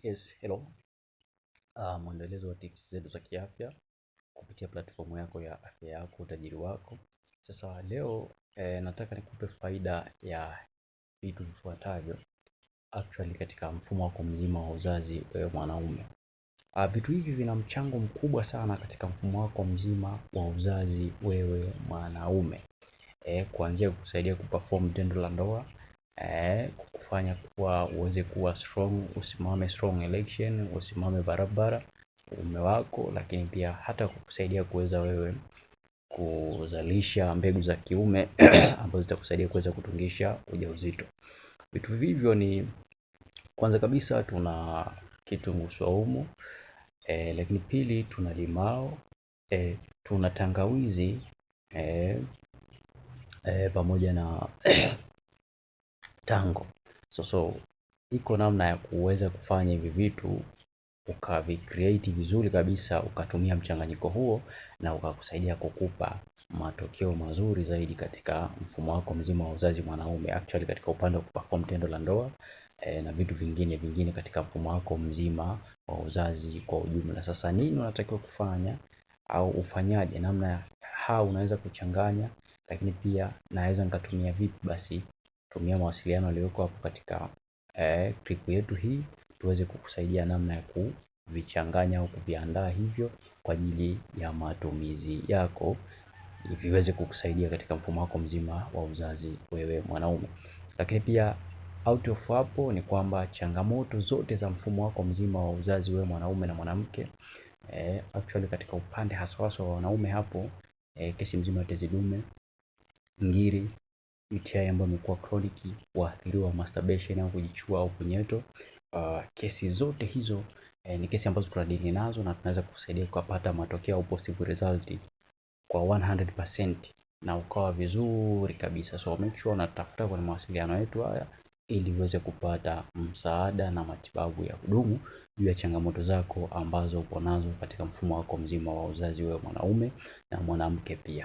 Yes, hello. Mwendelezo wa tips zetu za kiafya kupitia platformu yako ya afya yako utajiri wako. Sasa leo nataka nikupe faida ya vitu vifuatavyo actually katika mfumo wako mzima wa uzazi wewe mwanaume. Vitu hivi vina mchango mkubwa sana katika mfumo wako mzima wa uzazi wewe mwanaume. Kuanzia kukusaidia kuperform tendo la ndoa, kukufanya kuwa uweze kuwa strong, usimame strong election, usimame barabara uume wako, lakini pia hata kukusaidia kuweza wewe kuzalisha mbegu za kiume ambazo zitakusaidia kuweza kutungisha ujauzito. Vitu hivyo ni kwanza kabisa tuna kitunguu saumu, lakini pili tuna limao, tuna tangawizi, pamoja na tango. So iko namna ya kuweza kufanya hivi vitu ukavicreate vizuri kabisa, ukatumia mchanganyiko huo na ukakusaidia kukupa matokeo mazuri zaidi katika mfumo wako mzima wa uzazi mwanaume, actually katika upande wa kuperform tendo la ndoa na vitu vingine katika mfumo wako mzima wa uzazi kwa ujumla. Sasa nini unatakiwa kufanya au ufanyaje, namna how unaweza kuchanganya, lakini pia naweza nikatumia vipi? Basi tumia mawasiliano yaliyoko hapo katika clip yetu hii tuweze kukusaidia namna ya kuvichanganya au kuviandaa hivyo kwa ajili ya matumizi yako, viweze kukusaidia katika mfumo wako mzima wa uzazi wewe mwanaume. Lakini pia out of hapo ni kwamba changamoto zote za mfumo wako mzima wa uzazi wewe mwanaume na mwanamke, actually katika upande haswa wa wanaume hapo, kesi mzima ya tezi dume, ngiri, UTI ambayo imekuwa chronic, waathiriwa masturbation au kujichua au punyeto, kesi zote hizo ni kesi ambazo tunadili nazo na tunaweza kusaidia kupata matokeo au positive result kwa 100% na ukawa vizuri kabisa. So make sure unatafuta kwenye mawasiliano yetu haya ili uweze kupata msaada na matibabu ya kudumu juu ya changamoto zako ambazo upo nazo katika mfumo wako mzima wa uzazi wewe mwanaume na mwanamke pia.